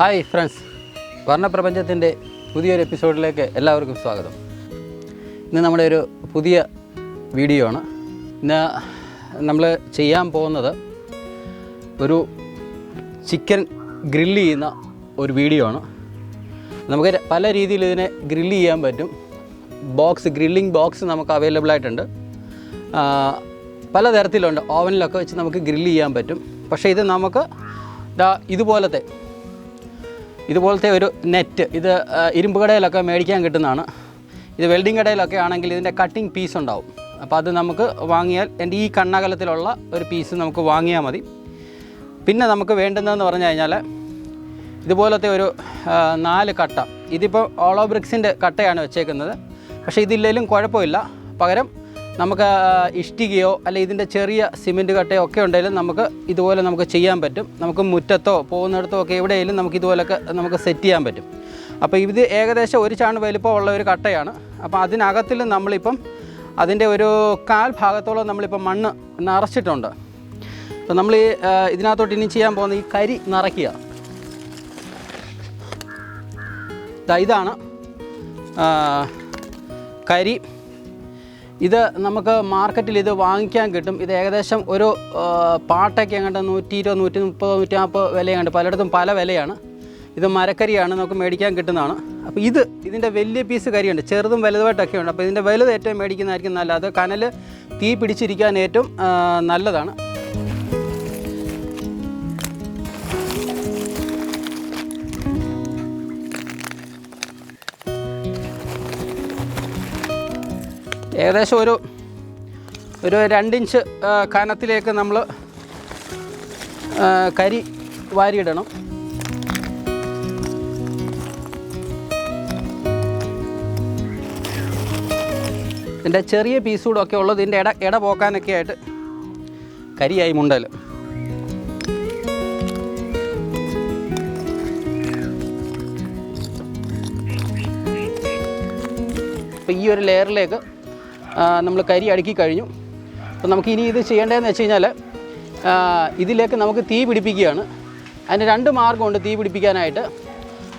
Hi friends, വർണ്ണപ്രപഞ്ചത്തിൻ്റെ പുതിയൊരു എപ്പിസോഡിലേക്ക് എല്ലാവർക്കും സ്വാഗതം. ഇന്ന് നമ്മുടെ ഒരു പുതിയ വീഡിയോ ആണ്. ഇന്ന് നമ്മൾ ചെയ്യാൻ പോകുന്നത് ഒരു ചിക്കൻ ഗ്രില്ല് ചെയ്യുന്ന ഒരു വീഡിയോ ആണ്. നമുക്ക് പല രീതിയിൽ ഇതിനെ ഗ്രില്ല് ചെയ്യാൻ പറ്റും. ഗ്രില്ലിംഗ് ബോക്സ് നമുക്ക് അവൈലബിൾ ആയിട്ടുണ്ട്. പലതരത്തിലുണ്ട്. ഓവനിലൊക്കെ വെച്ച് നമുക്ക് ഗ്രില്ല് ചെയ്യാൻ പറ്റും. പക്ഷേ ഇത് നമുക്ക് ഇതുപോലത്തെ ഒരു നെറ്റ്, ഇത് ഇരുമ്പ് കടയിലൊക്കെ മേടിക്കാൻ കിട്ടുന്നതാണ്. ഇത് വെൽഡിംഗ് കടയിലൊക്കെ ആണെങ്കിൽ ഇതിൻ്റെ കട്ടിങ് പീസ് ഉണ്ടാവും. അപ്പോൾ അത് നമുക്ക് വാങ്ങിയാൽ എൻ്റെ ഈ കണ്ണകലത്തിലുള്ള ഒരു പീസ് നമുക്ക് വാങ്ങിയാൽ മതി. പിന്നെ നമുക്ക് വേണ്ടുന്നതെന്ന് പറഞ്ഞു കഴിഞ്ഞാൽ ഇതുപോലത്തെ ഒരു 4 കട്ട. ഇതിപ്പോൾ ഓളോ ബ്രിക്സിൻ്റെ കട്ടയാണ് വെച്ചേക്കുന്നത്. പക്ഷേ ഇതില്ലെങ്കിലും കുഴപ്പമില്ല. പകരം നമുക്ക് ഇഷ്ടികയോ അല്ലെങ്കിൽ ഇതിൻ്റെ ചെറിയ സിമെൻറ്റ് കട്ടയോ ഒക്കെ ഉണ്ടെങ്കിലും നമുക്ക് ഇതുപോലെ നമുക്ക് ചെയ്യാൻ പറ്റും. നമുക്ക് മുറ്റത്തോ പോകുന്നിടത്തോ ഒക്കെ എവിടെയെങ്കിലും നമുക്ക് ഇതുപോലൊക്കെ നമുക്ക് സെറ്റ് ചെയ്യാൻ പറ്റും. അപ്പോൾ ഇത് ഏകദേശം ഒരു ചാണ് വലിപ്പമുള്ള ഒരു കട്ടയാണ്. അപ്പോൾ അതിനകത്തിൽ നമ്മളിപ്പം അതിൻ്റെ ഒരു 1/4 ഭാഗത്തോളം നമ്മളിപ്പം മണ്ണ് നിറച്ചിട്ടുണ്ട്. അപ്പോൾ നമ്മൾ ഇതിനകത്തോട്ട് ഇനി ചെയ്യാൻ പോകുന്ന ഈ കരി നിറയ്ക്കുക. ഇതാണ് കരി. ഇത് നമുക്ക് മാർക്കറ്റിൽ ഇത് വാങ്ങിക്കാൻ കിട്ടും. ഇത് ഏകദേശം ഒരു പാട്ടയ്ക്ക് അങ്ങോട്ട് 120, 130, 140 വിലയുണ്ട്. പലയിടത്തും പല വിലയാണ്. ഇത് മരക്കരിയാണ്, നമുക്ക് മേടിക്കാൻ കിട്ടുന്നതാണ്. അപ്പോൾ ഇതിൻ്റെ വലിയ പീസ് കരിയുണ്ട്, ചെറുതും വലുതുമായിട്ടൊക്കെ ഉണ്ട്. അപ്പോൾ ഇതിൻ്റെ വലുത് ഏറ്റവും മേടിക്കുന്നതായിരിക്കും നല്ലത്. അത് കനൽ തീ പിടിച്ചിരിക്കാൻ ഏറ്റവും നല്ലതാണ്. ഏകദേശം ഒരു 2 ഇഞ്ച് കനത്തിലേക്ക് നമ്മൾ കരി വാരിയിടണം. ഇതിൻ്റെ ചെറിയ പീസ് കൂടെ ഒക്കെ ഉള്ളത് ഇതിൻ്റെ ഇട പോക്കാനൊക്കെ ആയിട്ട് കരിയായി മുണ്ടൽ. അപ്പോൾ ഈ ഒരു ലെയറിലേക്ക് നമ്മൾ കരി അടുക്കി കഴിഞ്ഞു. അപ്പോൾ നമുക്ക് ഇനി ഇത് ചെയ്യേണ്ടതെന്ന് വെച്ച് കഴിഞ്ഞാൽ ഇതിലേക്ക് നമുക്ക് തീ പിടിപ്പിക്കുകയാണ്. അതിന് 2 മാർഗ്ഗമുണ്ട് തീ പിടിപ്പിക്കാനായിട്ട്.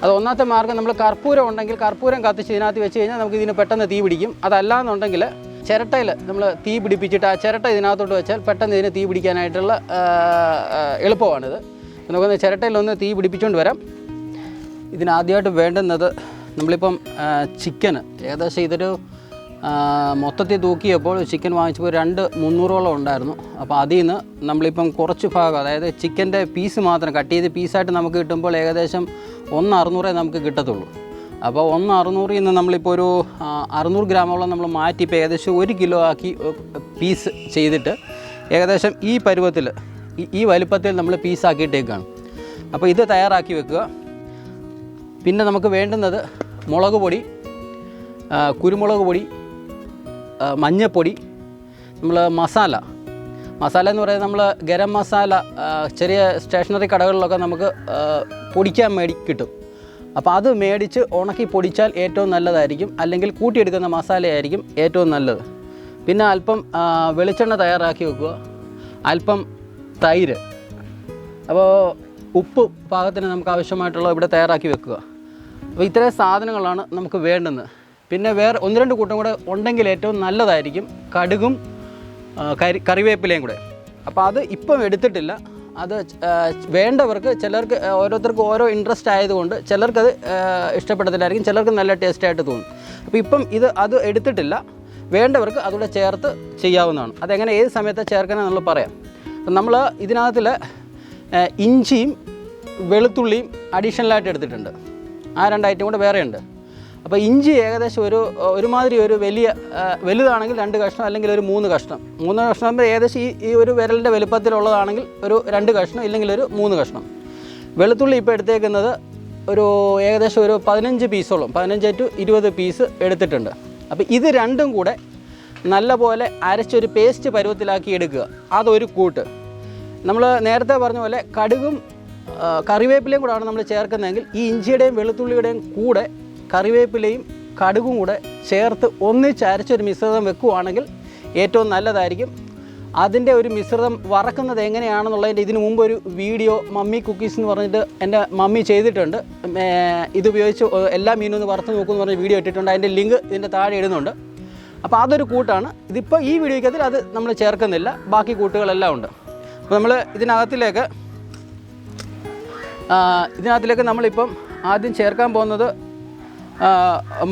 അത് ഒന്നാമത്തെ മാർഗ്ഗം, നമ്മൾ കർപ്പൂരം ഉണ്ടെങ്കിൽ കർപ്പൂരം കത്തിച്ച് ഇതിനകത്ത് വെച്ച് കഴിഞ്ഞാൽ നമുക്ക് ഇതിന് പെട്ടെന്ന് തീ പിടിക്കും. അതല്ലാന്നുണ്ടെങ്കിൽ ചിരട്ടയിൽ നമ്മൾ തീ പിടിപ്പിച്ചിട്ട് ആ ചിരട്ട ഇതിനകത്തോട്ട് വെച്ചാൽ പെട്ടെന്ന് ഇതിന് തീ പിടിക്കാനായിട്ടുള്ള എളുപ്പമാണിത്. നമുക്കൊന്ന് ചിരട്ടയിലൊന്ന് തീ പിടിപ്പിച്ചുകൊണ്ട് വരാം. ഇതിനാദ്യമായിട്ട് വേണ്ടുന്നത് നമ്മളിപ്പം ചിക്കന് ഏകദേശം ഇതൊരു മൊത്തത്തിൽ തൂക്കിയപ്പോൾ ചിക്കൻ വാങ്ങിച്ചപ്പോൾ 200-300 ഉണ്ടായിരുന്നു. അപ്പോൾ അതിൽ നിന്ന് നമ്മളിപ്പം കുറച്ച് ഭാഗം, അതായത് ചിക്കൻ്റെ പീസ് മാത്രം കട്ട് ചെയ്ത് പീസായിട്ട് നമുക്ക് കിട്ടുമ്പോൾ ഏകദേശം 1/600 നമുക്ക് കിട്ടത്തുള്ളൂ. അപ്പോൾ 1/600 നിന്ന് നമ്മളിപ്പോൾ ഒരു 600 ഗ്രാമോളം നമ്മൾ മാറ്റി ഇപ്പോൾ ഏകദേശം 1 കിലോ ആക്കി പീസ് ചെയ്തിട്ട് ഏകദേശം ഈ പരുവത്തിൽ ഈ വലുപ്പത്തിൽ നമ്മൾ പീസാക്കിയിട്ടേക്കാണ്. അപ്പോൾ ഇത് തയ്യാറാക്കി വെക്കുക. പിന്നെ നമുക്ക് വേണ്ടുന്നത് മുളക് പൊടി, കുരുമുളക് പൊടി, മഞ്ഞൾപ്പൊടി, നമ്മൾ മസാല എന്ന് പറയുന്നത് നമ്മൾ ഗരം മസാല ചെറിയ സ്റ്റേഷനറി കടകളിലൊക്കെ നമുക്ക് പൊടിക്കാൻ കിട്ടും. അപ്പോൾ അത് മേടിച്ച് ഉണക്കി പൊടിച്ചാൽ ഏറ്റവും നല്ലതായിരിക്കും. അല്ലെങ്കിൽ കൂട്ടിയെടുക്കുന്ന മസാലയായിരിക്കും ഏറ്റവും നല്ലത്. പിന്നെ അല്പം വെളിച്ചെണ്ണ തയ്യാറാക്കി വെക്കുക, അല്പം തൈര്. അപ്പോൾ ഉപ്പ് പാകത്തിന് നമുക്ക് ആവശ്യമായിട്ടുള്ള ഇവിടെ തയ്യാറാക്കി വെക്കുക. അപ്പോൾ ഇത്രയും സാധനങ്ങളാണ് നമുക്ക് വേണ്ടുന്നത്. പിന്നെ വേറെ 1-2 കൂട്ടം കൂടെ ഉണ്ടെങ്കിൽ ഏറ്റവും നല്ലതായിരിക്കും, കടുകും കറിവേപ്പിലയും കൂടെ. അപ്പോൾ അത് ഇപ്പം എടുത്തിട്ടില്ല. അത് വേണ്ടവർക്ക്, ചിലർക്ക് ഓരോരുത്തർക്കും ഓരോ ഇൻട്രസ്റ്റ് ആയതുകൊണ്ട് ചിലർക്കത് ഇഷ്ടപ്പെടത്തില്ലായിരിക്കും, ചിലർക്ക് നല്ല ടേസ്റ്റായിട്ട് തോന്നും. അപ്പോൾ ഇപ്പം അത് എടുത്തിട്ടില്ല. വേണ്ടവർക്ക് അതുകൂടെ ചേർത്ത് ചെയ്യാവുന്നതാണ്. അതെങ്ങനെ ഏത് സമയത്ത് ചേർക്കണം നമ്മൾ പറയാം. അപ്പം നമ്മൾ ഇതിനകത്തിൽ ഇഞ്ചിയും വെളുത്തുള്ളിയും അഡീഷണലായിട്ട് എടുത്തിട്ടുണ്ട്. ആ 2 ഐറ്റം കൂടെ വേറെയുണ്ട്. അപ്പോൾ ഇഞ്ചി ഏകദേശം ഒരുമാതിരി ഒരു വലുതാണെങ്കിൽ 2 കഷ്ണം, അല്ലെങ്കിൽ ഒരു 3 കഷ്ണം. 3 കഷ്ണം ഏകദേശം ഈ ഒരു വിരലിൻ്റെ വലുപ്പത്തിലുള്ളതാണെങ്കിൽ ഒരു 2 കഷ്ണം, ഇല്ലെങ്കിൽ ഒരു 3 കഷ്ണം. വെളുത്തുള്ളി ഇപ്പോൾ എടുത്തേക്കുന്നത് ഏകദേശം ഒരു 15 പീസോളം, 15 to 20 പീസ് എടുത്തിട്ടുണ്ട്. അപ്പോൾ ഇത് രണ്ടും കൂടെ നല്ലപോലെ അരച്ചൊരു പേസ്റ്റ് പരുവത്തിലാക്കി എടുക്കുക. അതൊരു കൂട്ട്. നമ്മൾ നേരത്തെ പറഞ്ഞ പോലെ കടുകും കറിവേപ്പിലയും കൂടെയാണ് നമ്മൾ ചേർക്കുന്നതെങ്കിൽ ഈ ഇഞ്ചിയുടെയും വെളുത്തുള്ളിയുടെയും കൂടെ കറിവേപ്പിലയും കടുകും കൂടെ ചേർത്ത് ഒന്നിച്ച് അരച്ചൊരു മിശ്രിതം വെക്കുകയാണെങ്കിൽ ഏറ്റവും നല്ലതായിരിക്കും. അതിൻ്റെ ഒരു മിശ്രിതം വറക്കുന്നത് എങ്ങനെയാണെന്നുള്ളതിൻ്റെ ഇതിനു മുമ്പ് ഒരു വീഡിയോ മമ്മി കുക്കീസ് എന്ന് പറഞ്ഞിട്ട് എൻ്റെ മമ്മി ചെയ്തിട്ടുണ്ട്. ഇതുപയോഗിച്ച് എല്ലാ മീനും ഒന്ന് വറുത്ത് നോക്കുമെന്ന് പറഞ്ഞ വീഡിയോ ഇട്ടിട്ടുണ്ട്. അതിൻ്റെ ലിങ്ക് ഇതിൻ്റെ താഴെ ഇടുന്നുണ്ട്. അപ്പോൾ അതൊരു കൂട്ടാണ്. ഇതിപ്പോൾ ഈ വീഡിയോയ്ക്കകത്തിൽ അത് നമ്മൾ ചേർക്കുന്നില്ല, ബാക്കി കൂട്ടുകളെല്ലാം ഉണ്ട്. അപ്പോൾ നമ്മൾ ഇതിനകത്തിലേക്ക് നമ്മളിപ്പം ആദ്യം ചേർക്കാൻ പോകുന്നത്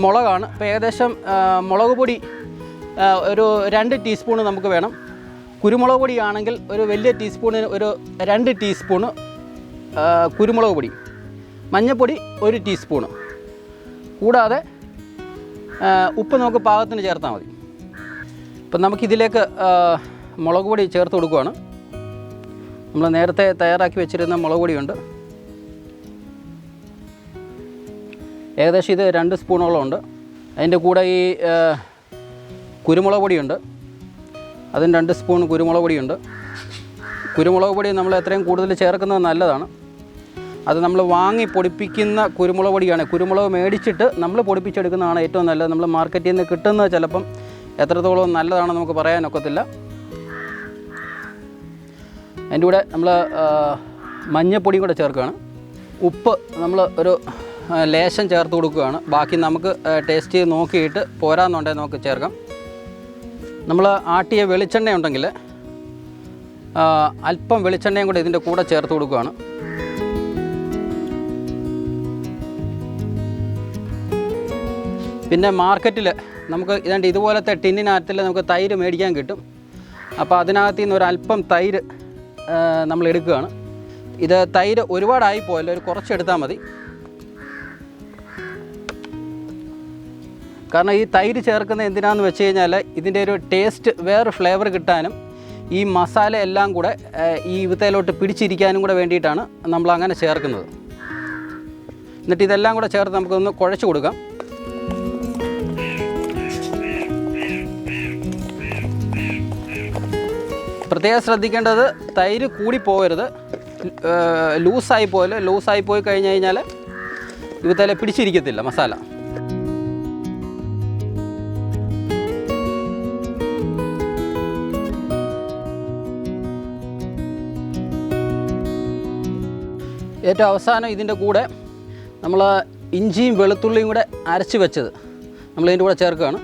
മുളകാണ്. ഇപ്പോൾ ഏകദേശം മുളക് പൊടി ഒരു 2 ടീസ്പൂണ് നമുക്ക് വേണം. കുരുമുളക് പൊടിയാണെങ്കിൽ ഒരു വലിയ ടീസ്പൂണിന് ഒരു 2 ടീസ്പൂണ് കുരുമുളക് പൊടി, മഞ്ഞൾപ്പൊടി 1 ടീസ്പൂണ്, കൂടാതെ ഉപ്പ് നമുക്ക് പാകത്തിന് ചേർത്താൽ മതി. ഇപ്പം നമുക്കിതിലേക്ക് മുളക് പൊടി ചേർത്ത് കൊടുക്കുകയാണ്. നമ്മൾ നേരത്തെ തയ്യാറാക്കി വെച്ചിരുന്ന മുളക് പൊടിയുണ്ട്. ഏകദേശം ഇത് 2 സ്പൂണോളം ഉണ്ട്. അതിൻ്റെ കൂടെ ഈ കുരുമുളക് പൊടിയുണ്ട്, അതും 2 സ്പൂൺ കുരുമുളക് പൊടിയുണ്ട്. കുരുമുളക് പൊടി നമ്മൾ എത്രയും കൂടുതൽ ചേർക്കുന്നത് നല്ലതാണ്. അത് നമ്മൾ വാങ്ങി പൊടിപ്പിക്കുന്ന കുരുമുളക് പൊടിയാണ്. കുരുമുളക് മേടിച്ചിട്ട് നമ്മൾ പൊടിപ്പിച്ചെടുക്കുന്നതാണ് ഏറ്റവും നല്ലത്. നമ്മൾ മാർക്കറ്റിൽ നിന്ന് കിട്ടുന്നത് ചിലപ്പം എത്രത്തോളം നല്ലതാണെന്ന് നമുക്ക് പറയാനൊക്കത്തില്ല. അതിൻ്റെ കൂടെ നമ്മൾ മഞ്ഞൾപ്പൊടിയും കൂടെ ചേർക്കുകയാണ്. ഉപ്പ് നമ്മൾ ഒരു ലേശം ചേർത്ത് കൊടുക്കുകയാണ്. ബാക്കി നമുക്ക് ടേസ്റ്റ് ചെയ്ത് നോക്കിയിട്ട് പോരാന്നുണ്ടെങ്കിൽ നമുക്ക് ചേർക്കാം. നമ്മൾ ആട്ടിയ വെളിച്ചെണ്ണ ഉണ്ടെങ്കിൽ അല്പം വെളിച്ചെണ്ണയും കൂടെ ഇതിൻ്റെ കൂടെ ചേർത്ത് കൊടുക്കുകയാണ്. പിന്നെ മാർക്കറ്റിൽ നമുക്ക് ഇതാണ്ട് ഇതുപോലത്തെ ടിന്നിനകത്തിൽ നമുക്ക് തൈര് മേടിക്കാൻ കിട്ടും. അപ്പോൾ അതിനകത്ത് നിന്ന് ഒരല്പം തൈര് നമ്മൾ എടുക്കുകയാണ്. ഇത് തൈര് ഒരുപാടായി പോയല്ലോ, ഒരു കുറച്ചെടുത്താൽ മതി. കാരണം ഈ തൈര് ചേർക്കുന്നത് എന്തിനാണെന്ന് വെച്ച് കഴിഞ്ഞാൽ ഇതിൻ്റെ ഒരു ടേസ്റ്റ്, വേറെ ഫ്ലേവർ കിട്ടാനും ഈ മസാല എല്ലാം കൂടെ ഈ വിത്തയിലോട്ട് പിടിച്ചിരിക്കാനും കൂടെ വേണ്ടിയിട്ടാണ് നമ്മൾ അങ്ങനെ ചേർക്കുന്നത്. എന്നിട്ട് ഇതെല്ലാം കൂടെ ചേർത്ത് നമുക്കൊന്ന് കുഴച്ച് കൊടുക്കാം. പ്രത്യേകം ശ്രദ്ധിക്കേണ്ടത് തൈര് കൂടി പോകരുത്, ലൂസായി പോയി കഴിഞ്ഞ് കഴിഞ്ഞാൽ വിത്തയില പിടിച്ചിരിക്കത്തില്ല മസാല. ഏറ്റവും അവസാനം ഇതിൻ്റെ കൂടെ നമ്മൾ ഇഞ്ചിയും വെളുത്തുള്ളിയും കൂടെ അരച്ച് വെച്ചത് നമ്മളിതിൻ്റെ കൂടെ ചേർക്കുകയാണ്.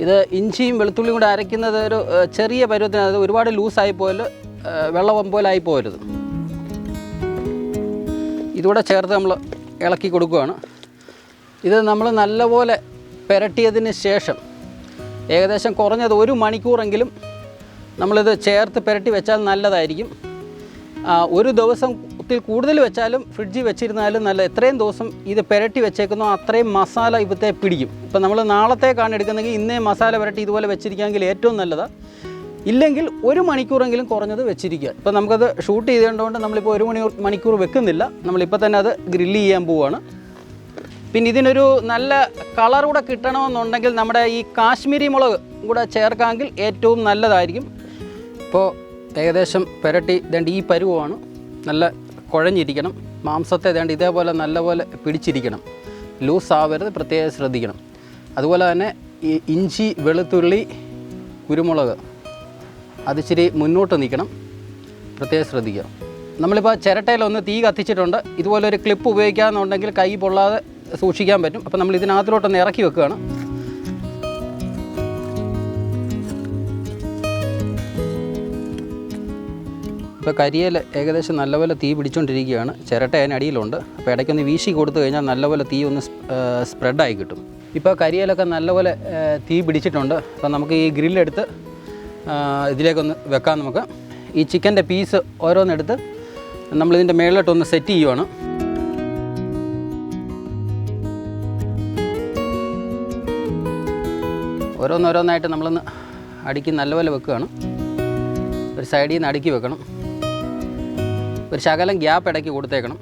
ഇത് ഇഞ്ചിയും വെളുത്തുള്ളിയും കൂടെ അരയ്ക്കുന്നത് ഒരു ചെറിയ പരുവത്തിന്, അത് ഒരുപാട് ലൂസായി പോയാൽ വെള്ളം പോലെ ആയി പോകരുത്. ഇതുകൂടെ ചേർത്ത് നമ്മൾ ഇളക്കി കൊടുക്കുകയാണ്. ഇത് നമ്മൾ നല്ലപോലെ പുരട്ടിയതിന് ശേഷം ഏകദേശം കുറഞ്ഞത് 1 മണിക്കൂറെങ്കിലും നമ്മളിത് ചേർത്ത് പുരട്ടി വെച്ചാൽ നല്ലതായിരിക്കും. ഒരു ദിവസത്തിൽ കൂടുതൽ വെച്ചാലും ഫ്രിഡ്ജിൽ വെച്ചിരുന്നാലും നല്ല. എത്രയും ദിവസം ഇത് പുരട്ടി വെച്ചേക്കുന്നോ അത്രയും മസാല ഇവത്തെ പിടിക്കും. ഇപ്പം നമ്മൾ നാളത്തേക്കാണ് എടുക്കുന്നതെങ്കിൽ ഇന്നേ മസാല പുരട്ടി ഇതുപോലെ വെച്ചിരിക്കുകയെങ്കിൽ ഏറ്റവും നല്ലതാണ്. ഇല്ലെങ്കിൽ 1 മണിക്കൂറെങ്കിലും കുറഞ്ഞത് വെച്ചിരിക്കുക. ഇപ്പം നമുക്കത് ഷൂട്ട് ചെയ്തുകൊണ്ട് നമ്മളിപ്പോൾ 1 മണിക്കൂർ വെക്കുന്നില്ല, നമ്മളിപ്പോൾ തന്നെ അത് ഗ്രില്ല് ചെയ്യാൻ പോവുകയാണ്. പിന്നെ ഇതിനൊരു നല്ല കളർ കൂടെ കിട്ടണമെന്നുണ്ടെങ്കിൽ നമ്മുടെ ഈ കാശ്മീരി മുളക് കൂടെ ചേർക്കാമെങ്കിൽ ഏറ്റവും നല്ലതായിരിക്കും. ഇപ്പോൾ ഏകദേശം പുരട്ടി ഇതേണ്ട ഈ പരുവമാണ്. നല്ല കുഴഞ്ഞിരിക്കണം, മാംസത്തെ ഇതേണ്ട ഇതേപോലെ നല്ലപോലെ പിടിച്ചിരിക്കണം, ലൂസ് ആവരുത്, പ്രത്യേകം ശ്രദ്ധിക്കണം. അതുപോലെ തന്നെ ഈ ഇഞ്ചി വെളുത്തുള്ളി കുരുമുളക് അതിച്ചിരി മുന്നോട്ട് നിൽക്കണം, പ്രത്യേകം ശ്രദ്ധിക്കുക. നമ്മളിപ്പോൾ ചിരട്ടയിലൊന്ന് തീ കത്തിച്ചിട്ടുണ്ട്. ഇതുപോലൊരു ക്ലിപ്പ് ഉപയോഗിക്കാമെന്നുണ്ടെങ്കിൽ കൈ പൊള്ളാതെ സൂക്ഷിക്കാൻ പറ്റും. അപ്പോൾ നമ്മൾ ഇതിനകത്തിലോട്ടൊന്ന് ഇറക്കി വെക്കുകയാണ്. ഇപ്പോൾ കരിയേൽ ഏകദേശം നല്ലപോലെ തീ പിടിച്ചുകൊണ്ടിരിക്കുകയാണ്. ചിരട്ട അതിനടിയിലുണ്ട്. അപ്പോൾ ഇടയ്ക്കൊന്ന് വീശി കൊടുത്തു കഴിഞ്ഞാൽ നല്ലപോലെ തീ ഒന്ന് സ്പ്രെഡായി കിട്ടും. ഇപ്പോൾ കരിയേലൊക്കെ നല്ലപോലെ തീ പിടിച്ചിട്ടുണ്ട്. അപ്പോൾ നമുക്ക് ഈ ഗ്രില്ലെടുത്ത് ഇതിലേക്കൊന്ന് വെക്കാം. നമുക്ക് ഈ ചിക്കൻ്റെ പീസ് ഓരോന്നെടുത്ത് നമ്മളിതിൻ്റെ മേളിലോട്ടൊന്ന് സെറ്റ് ചെയ്യുവാണ്. ഓരോന്നോരോന്നായിട്ട് നമ്മളൊന്ന് അടുക്കി നല്ലപോലെ വെക്കുകയാണ്. ഒരു സൈഡിൽ നിന്ന് അടുക്കി വെക്കണം. ഒരു ശകലം ഗ്യാപ്പ് ഇടയ്ക്ക് കൊടുത്തേക്കണം.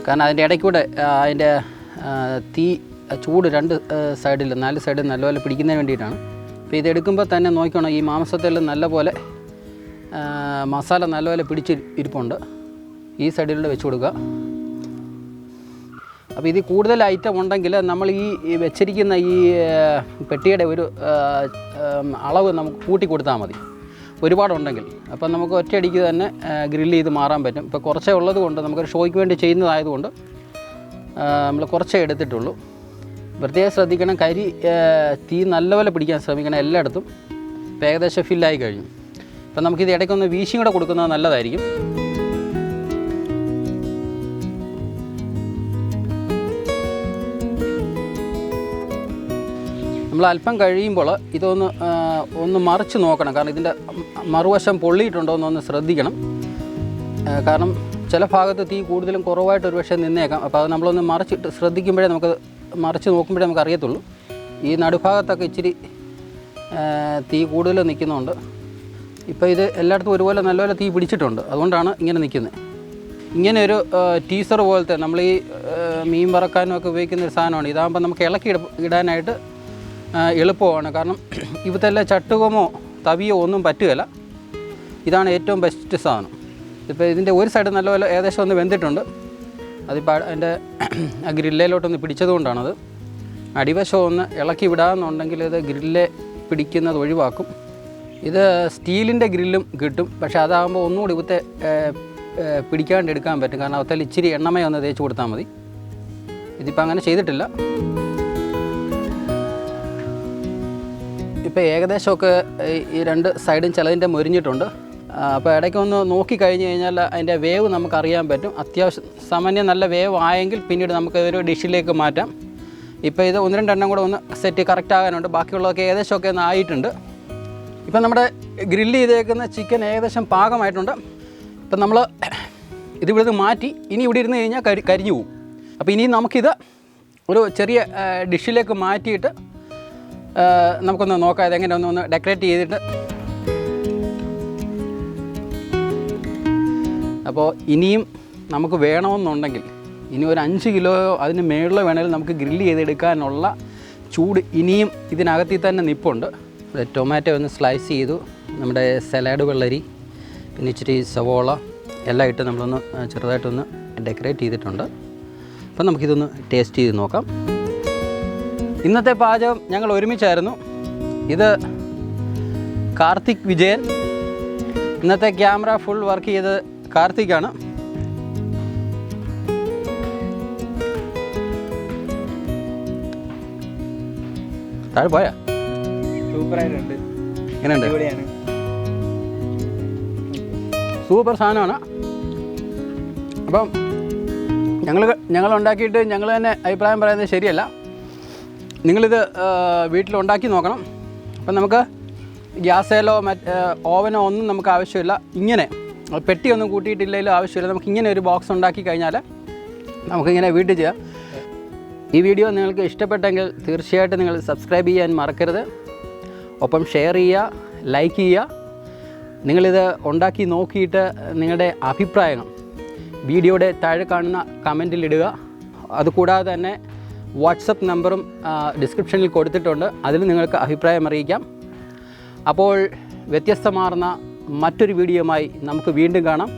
കാരണം അതിൻ്റെ ഇടയ്ക്കൂടെ അതിൻ്റെ തീ ചൂട് 2 സൈഡിൽ 4 സൈഡിൽ നല്ലപോലെ പിടിക്കുന്നതിന് വേണ്ടിയിട്ടാണ്. അപ്പോൾ ഇതെടുക്കുമ്പോൾ തന്നെ നോക്കണം, ഈ മാംസത്തിൽ നല്ലപോലെ മസാല നല്ലപോലെ പിടിച്ച് ഇരിപ്പുണ്ട്. ഈ സൈഡിലൂടെ വെച്ച് കൊടുക്കുക. അപ്പോൾ ഇതിൽ കൂടുതൽ ഐറ്റം ഉണ്ടെങ്കിൽ നമ്മൾ ഈ വെച്ചിരിക്കുന്ന ഈ പെട്ടിയുടെ ഒരു അളവ് നമുക്ക് കൂട്ടി കൊടുത്താൽ മതി, ഒരുപാടുണ്ടെങ്കിൽ. അപ്പം നമുക്ക് ഒറ്റയടിക്ക് തന്നെ ഗ്രില്ല് ചെയ്ത് മാറാൻ പറ്റും. ഇപ്പോൾ കുറച്ചേ ഉള്ളത് കൊണ്ട് നമുക്കൊരു ഷോയ്ക്ക് വേണ്ടി ചെയ്യുന്നതായതുകൊണ്ട് നമ്മൾ കുറച്ചേ എടുത്തിട്ടുള്ളൂ. പ്രത്യേകം ശ്രദ്ധിക്കണം, കരി തീ നല്ലപോലെ പിടിക്കാൻ ശ്രമിക്കണം എല്ലായിടത്തും. ഇപ്പോൾ ഏകദേശം ഫില്ലായി കഴിഞ്ഞു. അപ്പം നമുക്കിത് ഇടയ്ക്കൊന്ന് വീശിയും കൂടെ കൊടുക്കുന്നത് നല്ലതായിരിക്കും. നമ്മൾ അല്പം കഴിയുമ്പോൾ ഒന്ന് മറിച്ച് നോക്കണം, കാരണം ഇതിൻ്റെ മറുവശം പൊള്ളിയിട്ടുണ്ടോ എന്നൊന്ന് ശ്രദ്ധിക്കണം. കാരണം ചില ഭാഗത്ത് തീ കൂടുതലും കുറവായിട്ട് ഒരു പക്ഷേ നിന്നേക്കാം. അപ്പോൾ അത് നമ്മളൊന്ന് മറിച്ചിട്ട് ശ്രദ്ധിക്കുമ്പോഴേ മറിച്ച് നോക്കുമ്പോഴേ നമുക്ക് അറിയത്തുള്ളൂ. ഈ നടുഭാഗത്തൊക്കെ ഇച്ചിരി തീ കൂടുതൽ നിൽക്കുന്നുണ്ട്. ഇപ്പോൾ ഇത് എല്ലായിടത്തും ഒരുപോലെ നല്ലപോലെ തീ പിടിച്ചിട്ടുണ്ട്, അതുകൊണ്ടാണ് ഇങ്ങനെ നിൽക്കുന്നത്. ഇങ്ങനെ ഒരു ടീസർ പോലത്തെ നമ്മൾ ഈ മീൻ വറക്കാനും ഒക്കെ ഉപയോഗിക്കുന്ന ഒരു സാധനമാണ്. ഇതാകുമ്പോൾ നമുക്ക് ഇളക്കി ഇടാനായിട്ട് എളുപ്പമാണ്. കാരണം ഇവത്തെല്ലാം ചട്ടുകമോ തവിയോ ഒന്നും പറ്റുകയില്ല. ഇതാണ് ഏറ്റവും ബെസ്റ്റ് സാധനം. ഇപ്പോൾ ഇതിൻ്റെ ഒരു സൈഡ് നല്ലപോലെ ഏകദേശം ഒന്ന് വെന്തിട്ടുണ്ട്. അതിപ്പോൾ അതിൻ്റെ ആ ഗ്രില്ലിലോട്ടൊന്ന് പിടിച്ചതുകൊണ്ടാണത്. അടിവശം ഒന്ന് ഇളക്കി വിടാമെന്നുണ്ടെങ്കിൽ ഇത് ഗ്രില്ല് പിടിക്കുന്നത് ഒഴിവാക്കും. ഇത് സ്റ്റീലിൻ്റെ ഗ്രില്ലും കിട്ടും, പക്ഷേ അതാകുമ്പോൾ ഒന്നുകൂടി ഇവത്തെ പിടിക്കാണ്ട് എടുക്കാൻ പറ്റും. കാരണം അവത്തിൽ ഇച്ചിരി എണ്ണമയം ഒന്ന് തേച്ച് കൊടുത്താൽ മതി. ഇതിപ്പോൾ അങ്ങനെ ചെയ്തിട്ടില്ല. ഇപ്പോൾ ഏകദേശമൊക്കെ ഈ രണ്ട് സൈഡും ചിലതിൻ്റെ മുരിഞ്ഞിട്ടുണ്ട്. അപ്പോൾ ഇടയ്ക്കൊന്ന് നോക്കി കഴിഞ്ഞ് കഴിഞ്ഞാൽ അതിൻ്റെ വേവ് നമുക്കറിയാൻ പറ്റും. അത്യാവശ്യം സാമാന്യം നല്ല വേവ് ആയെങ്കിൽ പിന്നീട് നമുക്ക് ഒരു ഡിഷിലേക്ക് മാറ്റാം. ഇപ്പോൾ ഇത് 1-2 എണ്ണം കൂടെ ഒന്ന് സെറ്റ് കറക്റ്റ് ആകാനുണ്ട്. ബാക്കിയുള്ളതൊക്കെ ഏകദേശമൊക്കെ ഒന്ന് ആയിട്ടുണ്ട്. ഇപ്പം നമ്മുടെ ഗ്രില്ല് ചെയ്തേക്കുന്ന ചിക്കൻ ഏകദേശം പാകമായിട്ടുണ്ട്. ഇപ്പം നമ്മൾ ഇതിവിടുന്ന് മാറ്റി ഇനി ഇവിടെ ഇരുന്ന് കഴിഞ്ഞാൽ കരിഞ്ഞു പോകും. അപ്പോൾ ഇനി നമുക്കിത് ഒരു ചെറിയ ഡിഷിലേക്ക് മാറ്റിയിട്ട് നമുക്കൊന്ന് നോക്കാം ഇതെങ്ങനെ ഒന്ന് ഡെക്കറേറ്റ് ചെയ്തിട്ട്. അപ്പോൾ ഇനിയും നമുക്ക് വേണമെന്നുണ്ടെങ്കിൽ ഇനി ഒരു 5 കിലോയോ അതിന് മേളിലോ വേണമെങ്കിൽ നമുക്ക് ഗ്രില്ല് ചെയ്തെടുക്കാനുള്ള ചൂട് ഇനിയും ഇതിനകത്തിൽ തന്നെ നിൽപ്പുണ്ട്. ടൊമാറ്റോ ഒന്ന് സ്ലൈസ് ചെയ്തു, നമ്മുടെ സലാഡ് വെള്ളരി, പിന്നെ ഇച്ചിരി സവോള എല്ലാം ഇട്ട് നമ്മളൊന്ന് ചെറുതായിട്ടൊന്ന് ഡെക്കറേറ്റ് ചെയ്തിട്ടുണ്ട്. അപ്പം നമുക്കിതൊന്ന് ടേസ്റ്റ് ചെയ്ത് നോക്കാം. ഇന്നത്തെ പാചകം ഞങ്ങൾ ഒരുമിച്ചായിരുന്നു. ഇത് കാർത്തിക് വിജയൻ. ഇന്നത്തെ ക്യാമറ ഫുൾ വർക്ക് ചെയ്തത് കാർത്തിക്കാണ്. താഴെ പോയാ സൂപ്പറായിട്ടുണ്ട്. എങ്ങനെയുണ്ട്? സൂപ്പർ സാധനമാണ്. അപ്പം ഞങ്ങൾ ഉണ്ടാക്കിയിട്ട് ഞങ്ങൾ തന്നെ അഭിപ്രായം പറയുന്നത് ശരിയല്ല. നിങ്ങളിത് വീട്ടിലുണ്ടാക്കി നോക്കണം. അപ്പം നമുക്ക് ഗ്യാസേലോ ഓവനോ ഒന്നും നമുക്ക് ആവശ്യമില്ല. ഇങ്ങനെ പെട്ടിയൊന്നും കൂട്ടിയിട്ടില്ലെങ്കിലും ആവശ്യമില്ല. നമുക്കിങ്ങനെ ഒരു ബോക്സ് ഉണ്ടാക്കി കഴിഞ്ഞാൽ നമുക്കിങ്ങനെ വീട്ടിൽ ചെയ്യാം. ഈ വീഡിയോ നിങ്ങൾക്ക് ഇഷ്ടപ്പെട്ടെങ്കിൽ തീർച്ചയായിട്ടും നിങ്ങൾ സബ്സ്ക്രൈബ് ചെയ്യാൻ മറക്കരുത്. ഒപ്പം ഷെയർ ചെയ്യുക, ലൈക്ക് ചെയ്യുക. നിങ്ങളിത് ഉണ്ടാക്കി നോക്കിയിട്ട് നിങ്ങളുടെ അഭിപ്രായങ്ങൾ വീഡിയോയുടെ താഴെ കാണുന്ന കമൻറ്റിലിടുക. അതുകൂടാതെ തന്നെ വാട്സപ്പ് നമ്പറും ഡിസ്ക്രിപ്ഷനിൽ കൊടുത്തിട്ടുണ്ട്, അതിൽ നിങ്ങൾക്ക് അഭിപ്രായം അറിയിക്കാം. അപ്പോൾ വ്യത്യസ്തമാർന്ന മറ്റൊരു വീഡിയോയുമായി നമുക്ക് വീണ്ടും കാണാം.